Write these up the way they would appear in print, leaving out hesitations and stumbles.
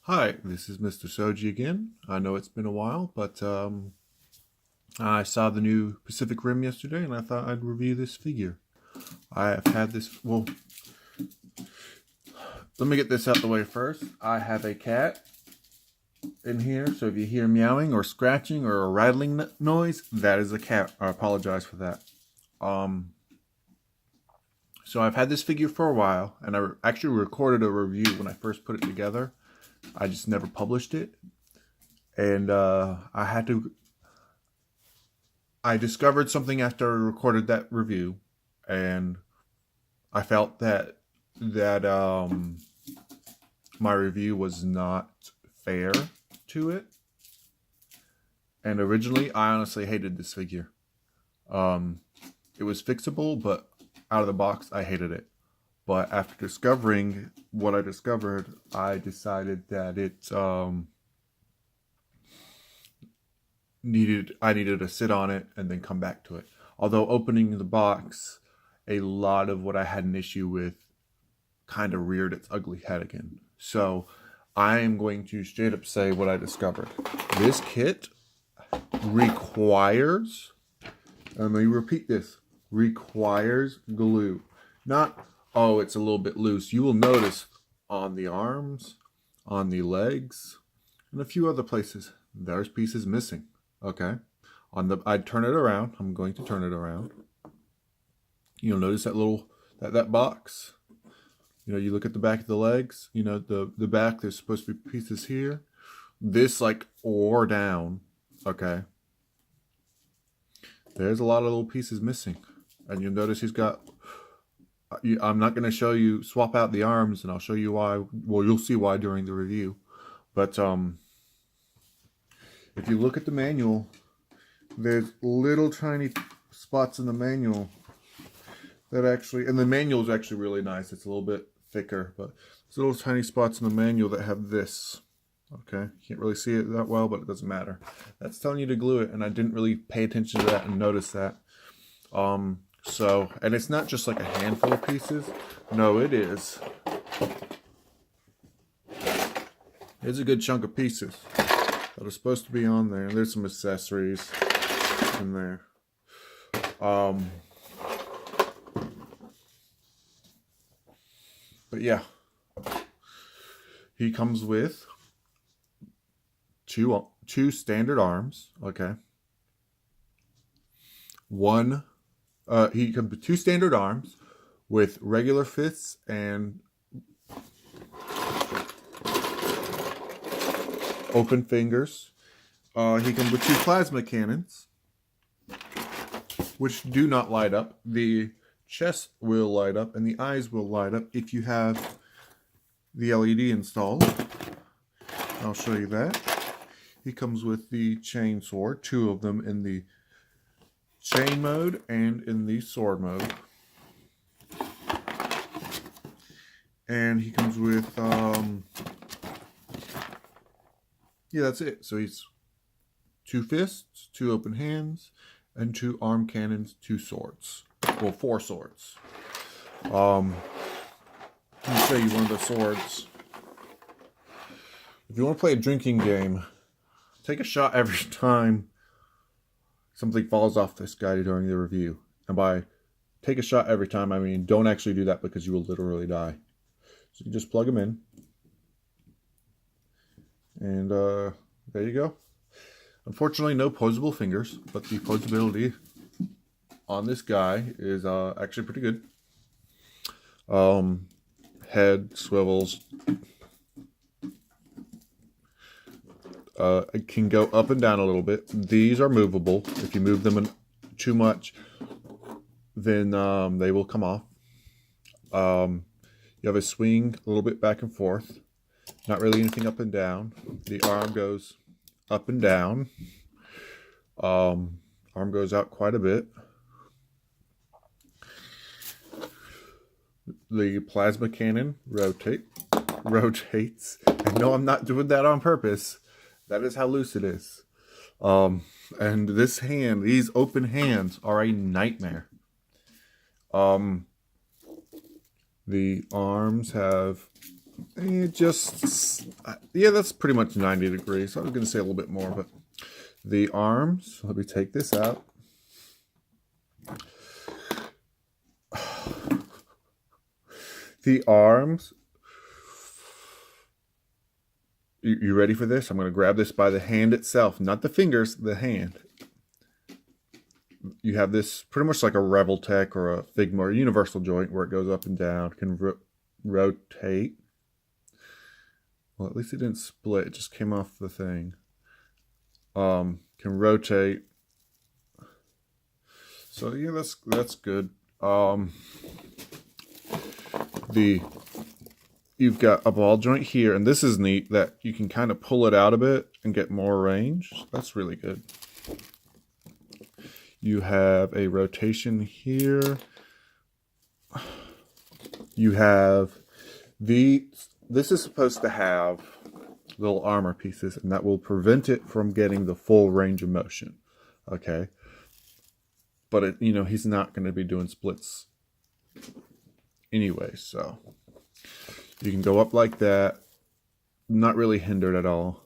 Hi, this is MisterSouji again. I know it's been a while, but I saw the new Pacific Rim yesterday and I thought I'd review this figure. I have had this, well, let me get this out the way first. I have a cat in here, so if you hear meowing or scratching or a rattling noise, that is a cat. I apologize for that. So I've had this figure for a while, and I actually recorded a review when I first put it together. I just never published it. And I discovered something after I recorded that review, and I felt that my review was not fair to it. And originally, I honestly hated this figure. It was fixable, but out of the box, I hated it. But after discovering what I discovered, I decided that I needed to sit on it and then come back to it. Although opening the box, a lot of what I had an issue with kind of reared its ugly head again. So I am going to straight up say what I discovered. This kit requires, let me repeat this, requires glue. Not, oh, it's a little bit loose. You will notice on the arms, on the legs, and a few other places, there's pieces missing. Okay. I'd turn it around. I'm going to turn it around. You'll notice that box. You look at the back of the legs, the back, there's supposed to be pieces here. This like wore down. Okay. There's a lot of little pieces missing. And you'll notice he's got, I'm not going to show you, swap out the arms, and I'll show you why. Well, you'll see why during the review. But if you look at the manual, there's little tiny spots in the manual that actually, and the manual is actually really nice. It's a little bit thicker, but there's little tiny spots in the manual that have this. Okay, can't really see it that well, but it doesn't matter. That's telling you to glue it, and I didn't really pay attention to that and notice that. So, and it's not just like a handful of pieces. No, it is. It's a good chunk of pieces that are supposed to be on there. And there's some accessories in there. But yeah, he comes with two standard arms. Okay. He comes with two standard arms with regular fists and open fingers. He comes with two plasma cannons, which do not light up. The chest will light up and the eyes will light up if you have the LED installed. I'll show you that. He comes with the chain sword, two of them in the chain mode and in the sword mode. And he comes with, yeah, that's it. So he's two fists, two open hands, and two arm cannons, two swords. Well, four swords. Let me show you one of the swords. If you want to play a drinking game, take a shot every time something falls off this guy during the review. And by take a shot every time, I mean don't actually do that because you will literally die. So you just plug them in. And there you go. Unfortunately, no posable fingers, but the posability on this guy is actually pretty good. Head swivels. It can go up and down a little bit. These are movable. If you move them too much, then they will come off. You have a swing a little bit back and forth. Not really anything up and down. The arm goes up and down. Arm goes out quite a bit. The plasma cannon rotates. And no, I'm not doing that on purpose. That is how loose it is. And this hand, these open hands are a nightmare. The arms have It just, yeah, that's pretty much 90 degrees. I was going to say a little bit more, but the arms, let me take this out. The arms, you ready for this? I'm going to grab this by the hand itself, not the fingers, the hand. You have this pretty much like a Rebel Tech or a Figma or a universal joint where it goes up and down, can rotate. Well, at least it didn't split, it just came off the thing. Can rotate. So yeah, that's good. You've got a ball joint here, and this is neat that you can kind of pull it out a bit and get more range. That's really good. You have a rotation here. You have this is supposed to have little armor pieces, and that will prevent it from getting the full range of motion. Okay. But he's not going to be doing splits anyway, so you can go up like that, not really hindered at all.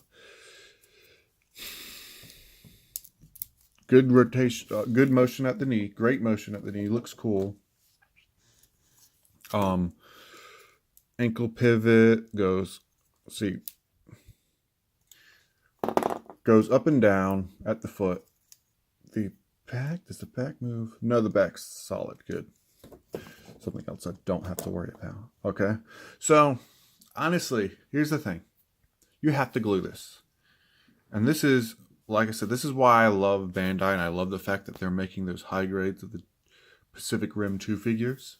Good rotation, good motion at the knee, great motion at the knee, looks cool. Ankle pivot goes up and down at the foot. The back, does the back move? No, the back's solid, good. Something else I don't have to worry about. Okay, so honestly, here's the thing. You have to glue this. And this is, like I said, this is why I love Bandai, and I love the fact that they're making those high grades of the Pacific Rim 2 figures.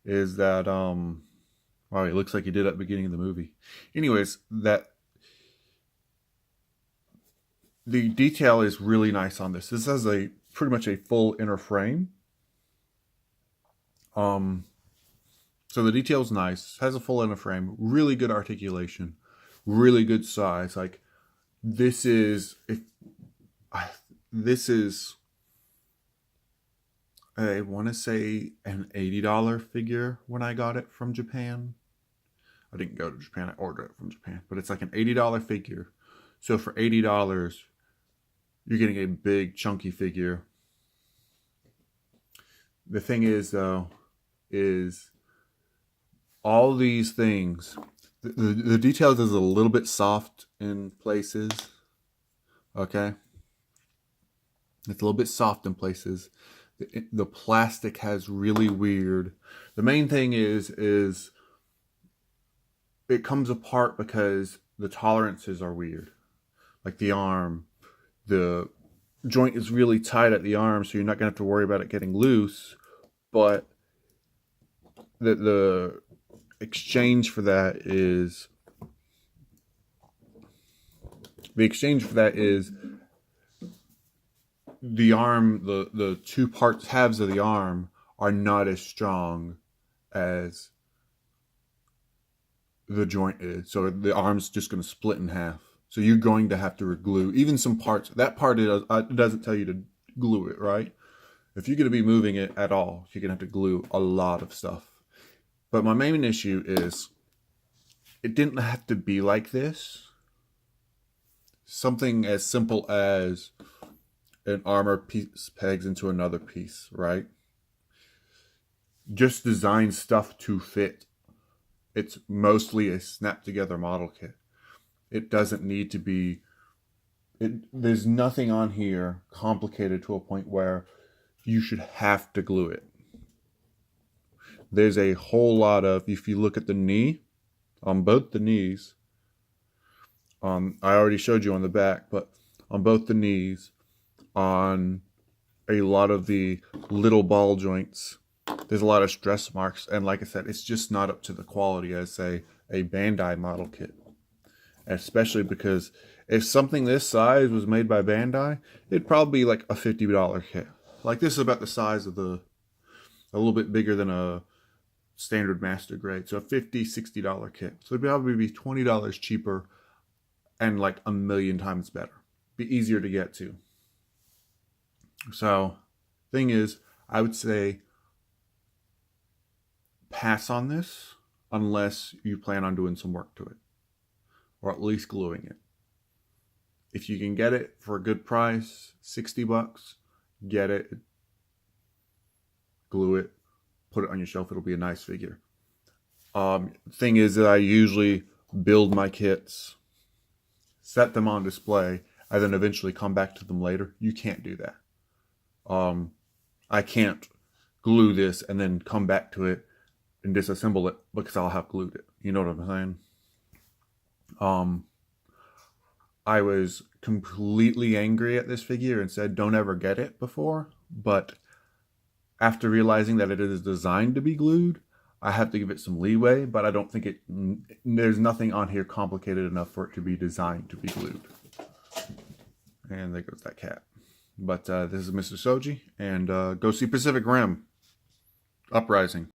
Is that, wow, it looks like he did at the beginning of the movie. Anyways, that the detail is really nice on this. This has pretty much a full inner frame. So the detail's nice. Has a full inner frame. Really good articulation. Really good size. Like this is I want to say an $80 figure when I got it from Japan. I didn't go to Japan. I ordered it from Japan, but it's like an $80 figure. So for $80, you're getting a big chunky figure. The thing is though, is all these things, the details is a little bit soft in places. Okay. It's a little bit soft in places. The plastic has really weird. The main thing is it comes apart because the tolerances are weird. Like the arm, the joint is really tight at the arm, so you're not gonna have to worry about it getting loose. But the exchange for that is the arm, the two halves of the arm are not as strong as the joint is. So the arm's just going to split in half. So you're going to have to glue even some parts. That part it doesn't tell you to glue it, right? If you're going to be moving it at all, you're going to have to glue a lot of stuff. But my main issue is it didn't have to be like this. Something as simple as an armor piece pegs into another piece, right? Just design stuff to fit. It's mostly a snap together model kit. It doesn't need to be, there's nothing on here complicated to a point where you should have to glue it. There's a whole lot of, if you look at the knee, on both the knees, I already showed you on the back, but on both the knees, on a lot of the little ball joints, there's a lot of stress marks. And like I said, it's just not up to the quality as, say, a Bandai model kit. Especially because if something this size was made by Bandai, it'd probably be like a $50 kit. Like this is about the size of a little bit bigger than a standard master grade. So a $50, $60 kit. So it'd probably be $20 cheaper and like a million times better. Be easier to get to. So thing is, I would say pass on this. unless you plan on doing some work to it, or at least gluing it. If you can get it for a good price, 60 bucks, get it, glue it, put it on your shelf. It'll be a nice figure. Thing is that I usually build my kits, set them on display, and then eventually come back to them later. You can't do that. I can't glue this and then come back to it and disassemble it because I'll have glued it. You know what I'm saying? I was completely angry at this figure and said, don't ever get it before. But after realizing that it is designed to be glued, I have to give it some leeway, but I don't think there's nothing on here complicated enough for it to be designed to be glued. And there goes that cat. But this is MisterSouji, and go see Pacific Rim Uprising.